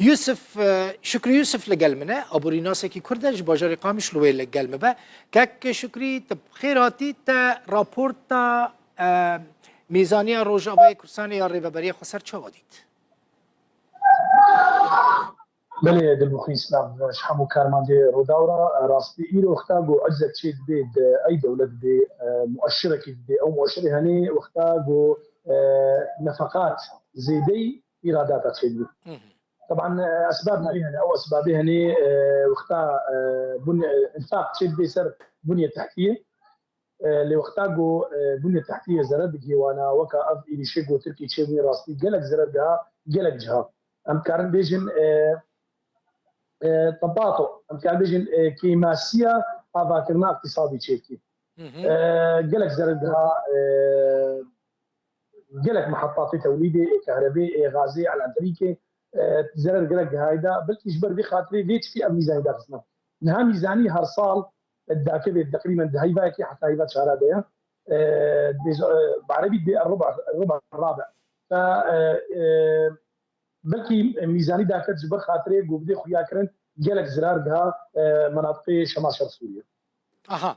يوسف شكري يوسف لقلمنا ابو ريناسي كي كردج باجر قامش لوي لقلم با كك شكري خيراتي تا رابورتا ميزانيه روجاوي كرساني ريبريه خسر چاوديت بله دلبخی اسلام شحمو کارمانده روداورا راستی ایرو وقتا جو اجزا تشيد بيد اي دولة بي مؤشرة كي بي او مؤشرة هني وقتا جو نفقات زيدي ايرادات تشيد بي طبعا اسبابنا هنا او اسبابها هني وقتا انفاق تشيد بي سر بنية تحتية اللي وقتا جو بنية تحتية زرد جيوانا وكا اف ايدي شيغو تركي تشيبني راستي جلك زردها جلك جها ام كارن بيجن تباطؤ ام كان بيجن كيماسيه افاكرنا اقتصادي تشيكي قالك زردها قالك محطات توليد كهرباء غازي على امريكا زرد قالك هايدا بل يجبر بخاطري ليش في ميزانيه داخلنا نها ميزانيه هرصال الداخلي تقريبا هيباكي حتى هيبات شهراديه بعربي الربع الرابع ف بلكي ميزاني داخل جبر خاطري قبدي خويا كرن جالك زرار بها مناطق شمال شرق سوريا. اها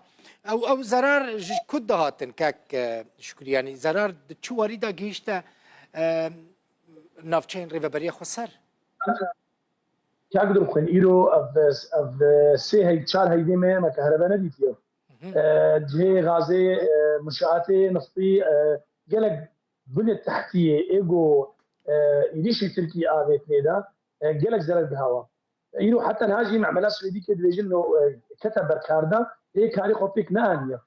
او زرار كد هاتن كاك شكري يعني زرار شو وريدا جيشتا نافچين ريفابريا خسر. كاقدر بخين ايرو اف سي هي تشار هيدي ما كهرباء نديتيو. جهي غازي منشآت نفطي جالك بنية تحتية ايجو يديش تركي آبت نيدا جالك زرد بهوا يرو حتى نهاجي مع ملاس سويدي كده بيجي انه كتب بركاردا ايه كاري خوبيك نانيا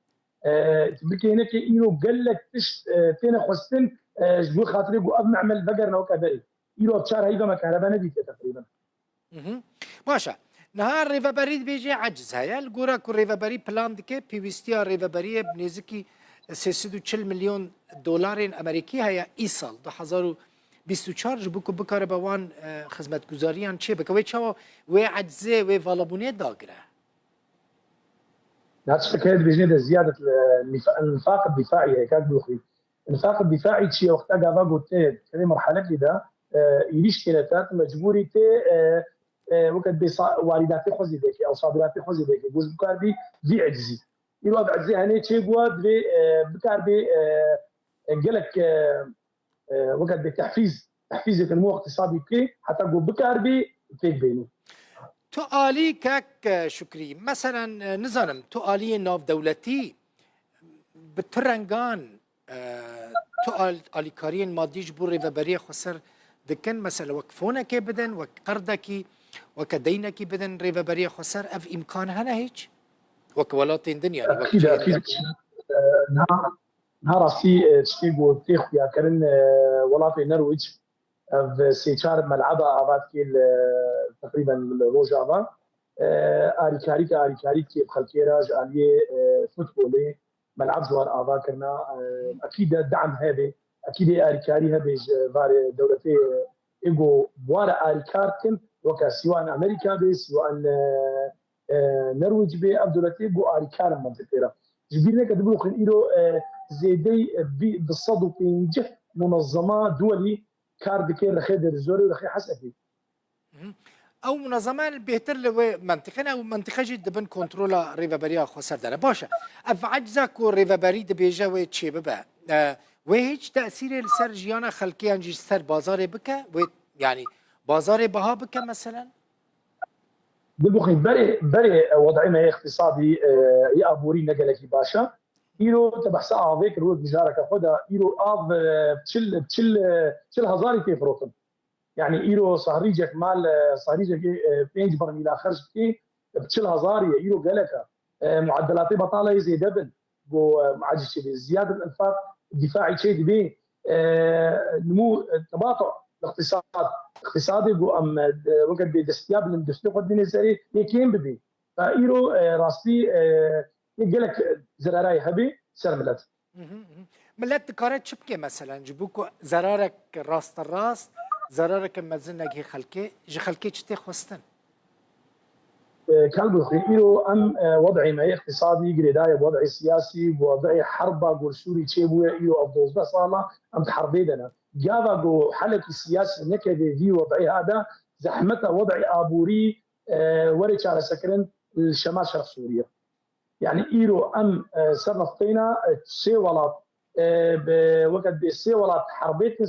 بكي هناك يرو قالك تش تينا خوستن جو خاطري جو اب نعمل بقر نو كبري يرو تشار هيدا ما كهرباء ندي تقريبا ماشا نهار ريفا بريد بيجي عجز هيا الجورا كو ريفا بري بلان دكي بيوستيا ريفا بري بنزكي 340 مليون دلار امريكي هيا ايصال 2024 جبو کو بکاره بوان خدمتگزاریان چه بکوی چاو و عجزه و والابونی داگره ناتش حكايه بيجي زياده الانفاق الدفاعي هيك دوخي الانفاق الدفاعي شي وقتها قاعد قلت في مرحله كده يليش كيلاتات مجبوري تي وقت والداتي خوزي ديك او صادراتي خوزي ديك جوز بكار دي عجزي يلو عجزي هني شي قواد بكار بي قالك وقت بتحفيز النمو الاقتصادي كي حتى جو بكاربي فيك بيني تو آلي كاك شكري مثلا نظام تو آلي ناف دولتي بترنجان تو آلي كارين ماديج بوري وبريه خسر دكن مثلا وقفونا كي بدن وقردكي وكدينكي بدن ريفابريه خسر اف امكان هنا هيك وكولاتين دنيا اكيد نهار سي تشتيغو تيخ يا كرن ولاتي نرويج في سيشار ملعبة أباد كيل تقريبا روجافا آريكاري كي بخلكيراج آلية فوتبولي ملعب زوار آبا كرنا أكيد دعم هذا أكيد آريكاري هذا فار دولتي إيجو بوارا آريكارتن وكا سواء أمريكا بي سواء نرويج بي دولتي إيجو آريكار منطقة جبيرنا كدبلو خن إيرو زيدي بالصدو بينجح منظمة دولي كاردكي رخي درزوري ورخي حسكي او منظمه بهتر لو منطقه او منطقه جد بن كنترولا ريفابريا خسر دنا باشا اف عجزك وريفابري دبيجا و تشي ببا و هيج تاثير سر جيانا خلقيان جي سر بازار بك و يعني بازار بها بك مثلا دبخي بري وضعنا اقتصادي يا ابوري نقلكي باشا ايرو تبحث عافيك روح بجارك خدها ايرو اف تشل هزاري كيف روتن يعني ايرو صهريجك مال صهريجك بينج برميلا خرجتي بتشل هزاري ايرو قالك معدلات بطاله زي دبل معجز شيء زياده الانفاق الدفاعي شيء بي نمو تباطؤ الاقتصاد اقتصادي جو ام وقت بدستياب الاندستري قد نزري يكين بدي فايرو راستي قالك زراراي هبي سرملت ملت كارت شبكه مثلا جبوكو زرارك راست الراس زرارك مزنك هي خلكي جي خلكي تشتي خوستن كلب ايرو ام وضعي معي اقتصادي قريداي وضعي سياسي وضعي حربه قول سوري تشيبو ايرو افضل بس الله ام تحربيدنا جابا جو حلقي السياسي نكدي في وضعي هذا زحمتها وضعي ابوري وري على سكرن الشمال شرق سوريا يعني ايرو ام سرنفطينا سي ولات بوقت سي ولات حربيت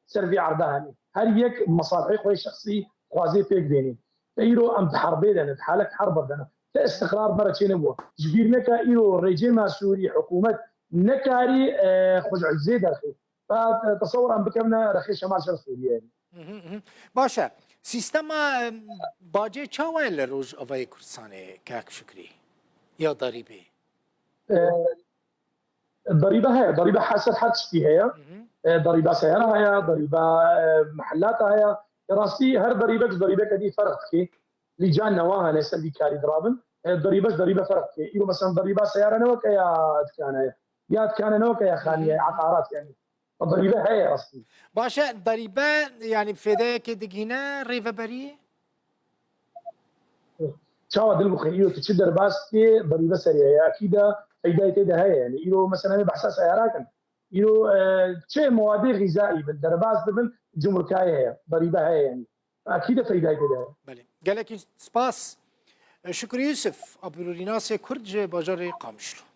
سربي عردهاني هل يك مصالحي خوي شخصي خوازي فيك ديني ايرو ام بحربي لنا بحالك حرب لنا استقرار مرتين ابو جبير نكا ايرو ريجيم مع سوري حكومه نكاري خجع زيد اخي فتصور ام بكمنا رخي شمال شرق سوريا يعني. باشا سیستم باجه چاوه لروج اوای کردستانه کاک شکری یا ضریبه الضريبه هي ضريبه حسب حدثتي هي ضريبه سياره هي ضريبه محلاتها هي راسي هر ضريبه كدي فرق كي لجان نواها ليس دي كاري درابن ضريبه فرق كي يقول مثلا ضريبه سياره نوك يا كان نوك يا خانيه عقارات يعني الضريبه هي راسي باشا ضريبه يعني فدا كدقينا ريفبري شاو دل مخيو تشدر باستي ضريبه سريعه اكيد فايدة ده هي يعني يلو مثلا بحث سيارات يلو شيء مواد غذائي بالدرباز دبن جمركايه هي ضريبه هي يعني اكيد فايدة ده بله قالك سباس شكري يوسف ابو ريناس كرد باجار قامشلو